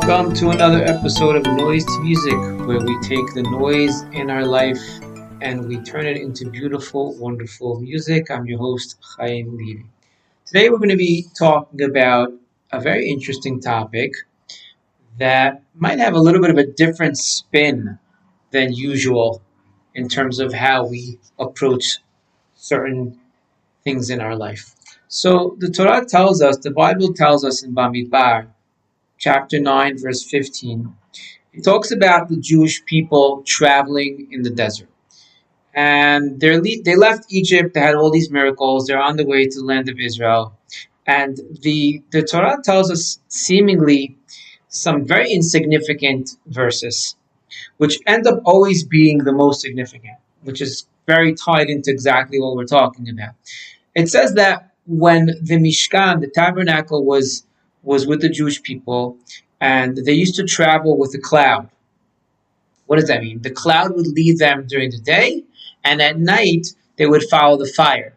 Welcome to another episode of Noise to Music, where we take the noise in our life and we turn it into beautiful, wonderful music. I'm your host, Chaim Levy. Today we're going to be talking about a very interesting topic that might have a little bit of a different spin than usual in terms of how we approach certain things in our life. So the Torah tells us, the Bible tells us in Bamidbar, chapter 9, verse 15, it talks about the Jewish people traveling in the desert. And they left Egypt, they had all these miracles, they're on the way to the land of Israel. And the Torah tells us seemingly some very insignificant verses, which end up always being the most significant, which is very tied into exactly what we're talking about. It says that when the Mishkan, the tabernacle, was with the Jewish people, and they used to travel with a cloud. What does that mean? The cloud would lead them during the day, and at night they would follow the fire.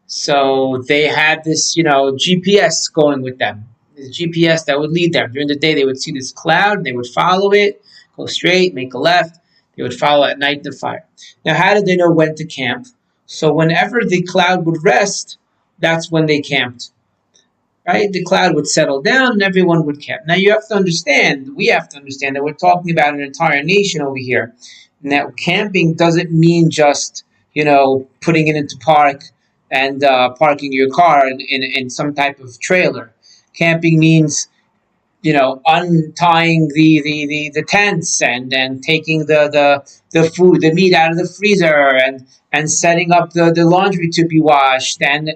So they had this, GPS going with them. This GPS that would lead them. During the day they would see this cloud, and they would follow it, go straight, make a left. They would follow at night the fire. Now, how did they know when to camp? So whenever the cloud would rest, that's when they camped. Right? The cloud would settle down and everyone would camp. Now we have to understand that we're talking about an entire nation over here. Now camping doesn't mean just, putting it into park and parking your car in some type of trailer. Camping means, untying the tents and then taking the food, the meat out of the freezer and setting up the laundry to be washed and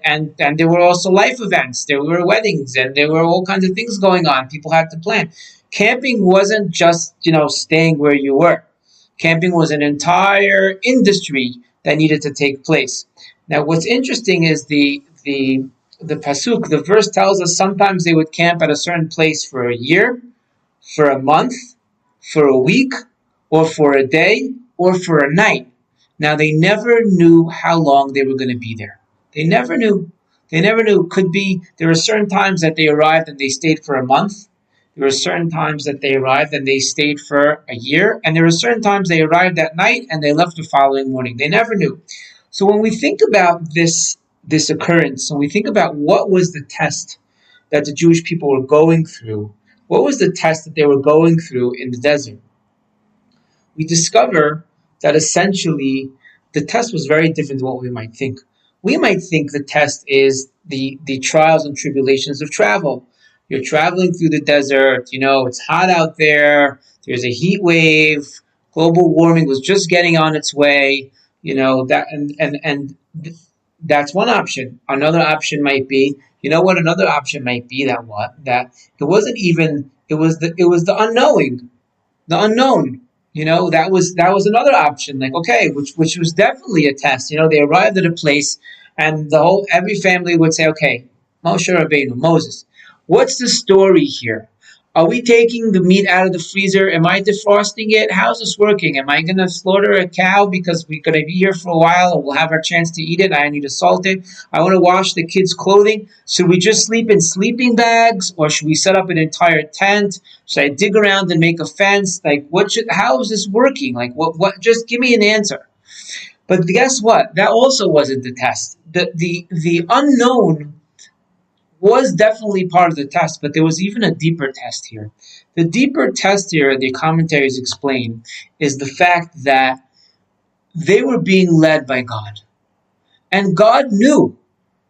there were also life events. There were weddings and there were all kinds of things going on. People had to plan. Camping wasn't just, staying where you were. Camping was an entire industry that needed to take place. Now what's interesting is the pasuk, the verse tells us sometimes they would camp at a certain place for a year, for a month, for a week, or for a day, or for a night. Now they never knew how long they were going to be there. They never knew. Could be, there were certain times that they arrived and they stayed for a month. There were certain times that they arrived and they stayed for a year. And there were certain times they arrived at night and they left the following morning. They never knew. So when we think about this occurrence, and we think about what was the test that the Jewish people were going through, what was the test that they were going through in the desert, we discover that essentially the test was very different than what we might think. We might think the test is the trials and tribulations of travel. You're traveling through the desert, it's hot out there, there's a heat wave, global warming was just getting on its way, that's one option. Another option might be, another option might be that it wasn't even, it was the unknowing, the unknown. That was another option. Like, okay, which was definitely a test. They arrived at a place, and every family would say, okay, Moshe Rabbeinu, Moses, what's the story here? Are we taking the meat out of the freezer? Am I defrosting it? How's this working? Am I going to slaughter a cow because we're going to be here for a while and we'll have our chance to eat it? I need to salt it. I want to wash the kids' clothing. Should we just sleep in sleeping bags, or should we set up an entire tent? Should I dig around and make a fence? Like, how is this working? Like, what? Just give me an answer. But guess what? That also wasn't the test. The unknown was definitely part of the test, but there was even a deeper test here. The deeper test here, the commentaries explain, is the fact that they were being led by God. And God knew.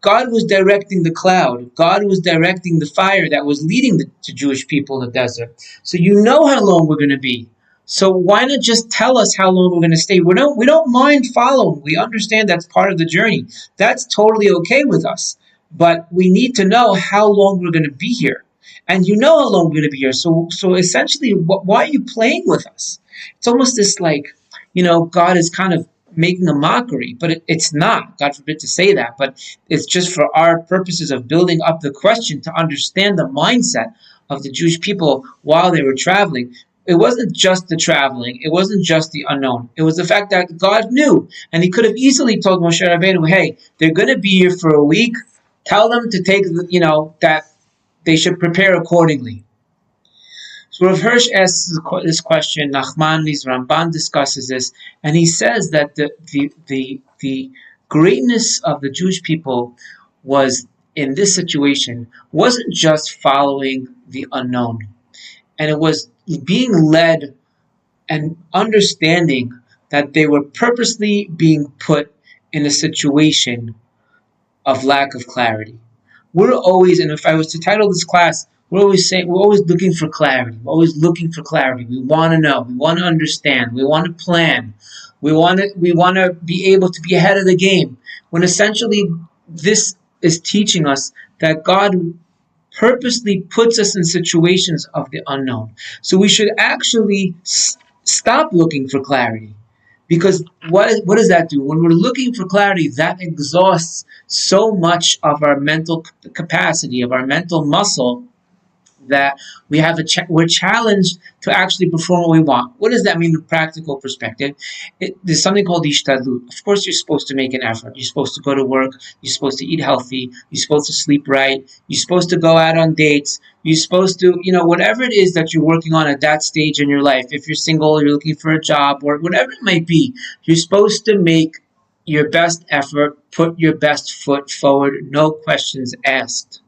God was directing the cloud. God was directing the fire that was leading the Jewish people in the desert. So you know how long we're going to be. So why not just tell us how long we're going to stay? We don't mind following. We understand that's part of the journey. That's totally okay with us. But we need to know how long we're going to be here. And you know how long we're going to be here. So essentially, why are you playing with us? It's almost this like, God is kind of making a mockery, but it's not. God forbid to say that. But it's just for our purposes of building up the question to understand the mindset of the Jewish people while they were traveling. It wasn't just the traveling. It wasn't just the unknown. It was the fact that God knew. And he could have easily told Moshe Rabbeinu, hey, they're going to be here for a week. Tell them to take, that they should prepare accordingly. So Rav Hirsch asks this question. Nachmanides Ramban discusses this, and he says that the greatness of the Jewish people was in this situation wasn't just following the unknown, and it was being led and understanding that they were purposely being put in a situation of lack of clarity. We're always, and if I was to title this class, we're always saying we're always looking for clarity. We're always looking for clarity. We want to know. We want to understand. We want to plan. We want to be able to be ahead of the game. When essentially this is teaching us that God purposely puts us in situations of the unknown. So we should actually stop looking for clarity. Because what does that do? When we're looking for clarity, that exhausts so much of our mental capacity, of our mental muscle, that we're challenged to actually perform what we want. What does that mean in a practical perspective? There's something called ishtadlut. Of course, you're supposed to make an effort. You're supposed to go to work. You're supposed to eat healthy. You're supposed to sleep right. You're supposed to go out on dates. You're supposed to, whatever it is that you're working on at that stage in your life. If you're single, you're looking for a job, or whatever it might be, you're supposed to make your best effort, put your best foot forward, no questions asked.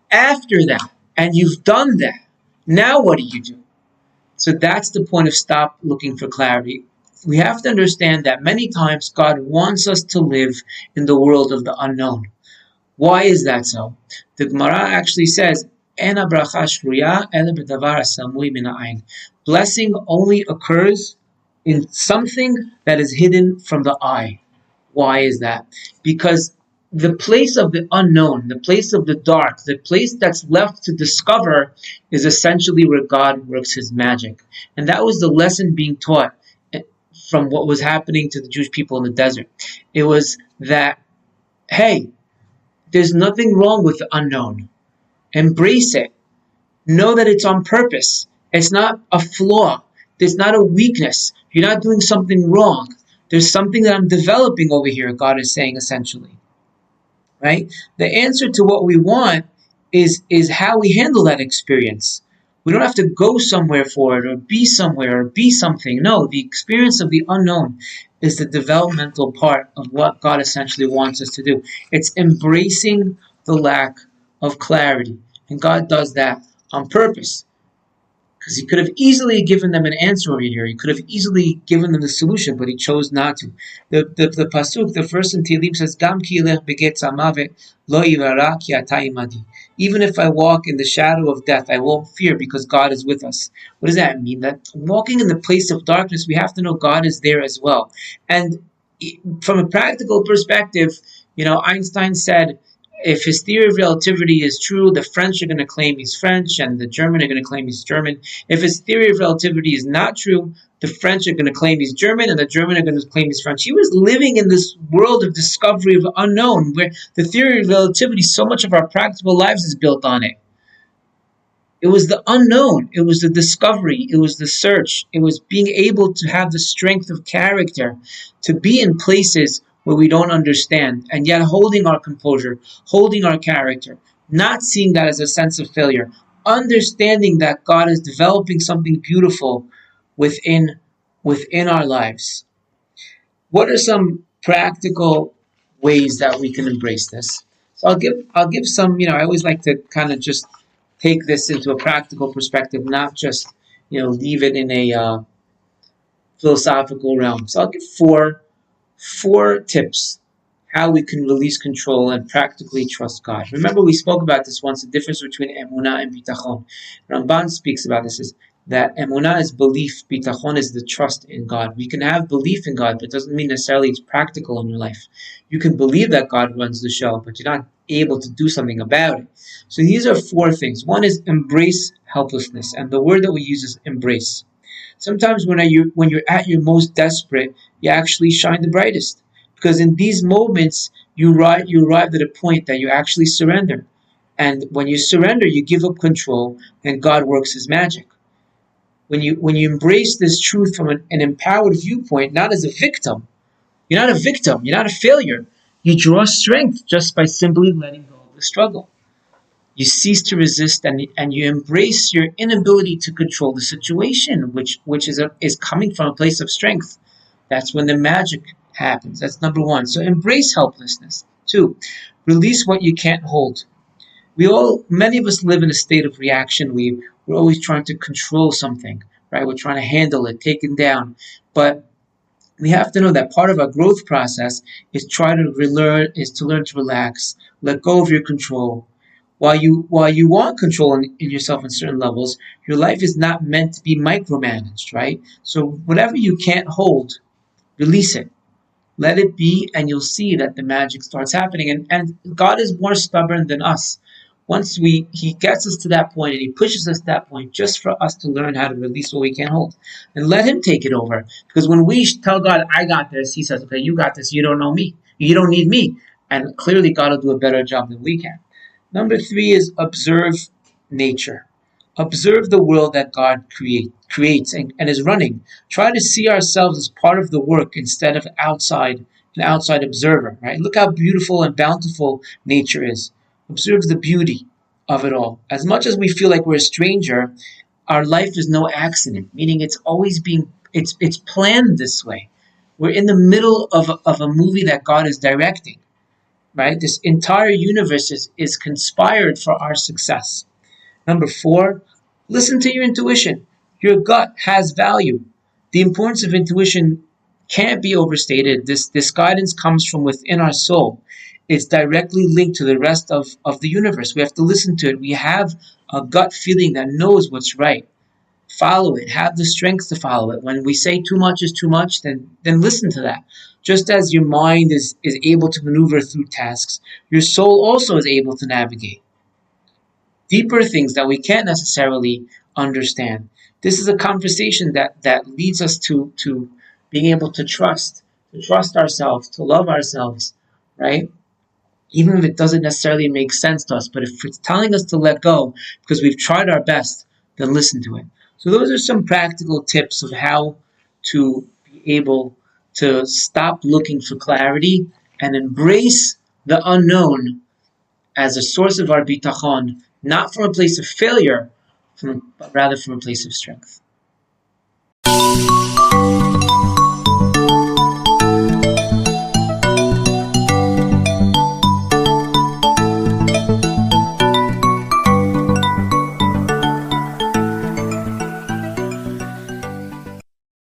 After that, and you've done that, now what do you do? So that's the point of stop looking for clarity. We have to understand that many times God wants us to live in the world of the unknown. Why is that so? The Gemara actually says, "Ena bracha shruya ela b'davar samui min ha'ayin." Blessing only occurs in something that is hidden from the eye. Why is that? Because the place of the unknown, the place of the dark, the place that's left to discover is essentially where God works his magic. And that was the lesson being taught from what was happening to the Jewish people in the desert. It was that, hey, there's nothing wrong with the unknown. Embrace it. Know that it's on purpose. It's not a flaw. There's not a weakness. You're not doing something wrong. There's something that I'm developing over here, God is saying essentially. Right? The answer to what we want is how we handle that experience. We don't have to go somewhere for it or be somewhere or be something. No, the experience of the unknown is the developmental part of what God essentially wants us to do. It's embracing the lack of clarity. And God does that on purpose. Because he could have easily given them an answer over here. He could have easily given them the solution, but he chose not to. The pasuk, the first in Tehillim says, "Gam ki elech begetz hamavet, lo yirara ki ata imadi." Even if I walk in the shadow of death, I won't fear because God is with us. What does that mean? That walking in the place of darkness, we have to know God is there as well. And from a practical perspective, Einstein said, if his theory of relativity is true, the French are going to claim he's French and the German are going to claim he's German. If his theory of relativity is not true, the French are going to claim he's German and the German are going to claim he's French. He was living in this world of discovery of the unknown, where the theory of relativity, so much of our practical lives is built on it. It was the unknown. It was the discovery. It was the search. It was being able to have the strength of character, to be in places where we don't understand, and yet holding our composure, holding our character, not seeing that as a sense of failure, understanding that God is developing something beautiful within our lives. What are some practical ways that we can embrace this? So I'll give some, I always like to kind of just take this into a practical perspective, not just, leave it in a philosophical realm. So I'll give four tips how we can release control and practically trust God. Remember, we spoke about this once, the difference between emunah and bitachon. Ramban speaks about this, is that emunah is belief, bitachon is the trust in God. We can have belief in God, but it doesn't mean necessarily it's practical in your life. You can believe that God runs the show, but you're not able to do something about it. So these are four things. One is embrace helplessness, and the word that we use is embrace. Sometimes when you're at your most desperate, you actually shine the brightest. Because in these moments, you arrive at a point that you actually surrender. And when you surrender, you give up control, and God works his magic. When you embrace this truth from an empowered viewpoint, not as a victim, you're not a victim, you're not a failure. You draw strength just by simply letting go of the struggle. You cease to resist, and you embrace your inability to control the situation, which is coming from a place of strength. That's when the magic happens. That's number one. So embrace helplessness. Two, release what you can't hold. Many of us live in a state of reaction. We're always trying to control something, right? We're trying to handle it, take it down. But we have to know that part of our growth process is to learn to relax, let go of your control. While you want control in yourself in certain levels, your life is not meant to be micromanaged, right? So whatever you can't hold, release it. Let it be, and you'll see that the magic starts happening. And God is more stubborn than us. Once He gets us to that point and He pushes us to that point just for us to learn how to release what we can't hold. And let Him take it over. Because when we tell God, I got this, He says, okay, you got this, you don't know me. You don't need me. And clearly God will do a better job than we can. Number three is observe nature. Observe the world that God creates and is running. Try to see ourselves as part of the work instead of an outside observer, right? Look how beautiful and bountiful nature is. Observe the beauty of it all. As much as we feel like we're a stranger, our life is no accident, meaning it's planned this way. We're in the middle of a movie that God is directing, right? This entire universe is conspired for our success. Number four, listen to your intuition. Your gut has value. The importance of intuition can't be overstated. This guidance comes from within our soul. It's directly linked to the rest of the universe. We have to listen to it. We have a gut feeling that knows what's right. Follow it. Have the strength to follow it. When we say too much is too much, then listen to that. Just as your mind is able to maneuver through tasks, your soul also is able to navigate deeper things that we can't necessarily understand. This is a conversation that leads us to being able to trust ourselves, to love ourselves, right? Even if it doesn't necessarily make sense to us, but if it's telling us to let go because we've tried our best, then listen to it. So those are some practical tips of how to be able to stop looking for clarity and embrace the unknown as a source of our bitachon, not from a place of failure, but rather from a place of strength.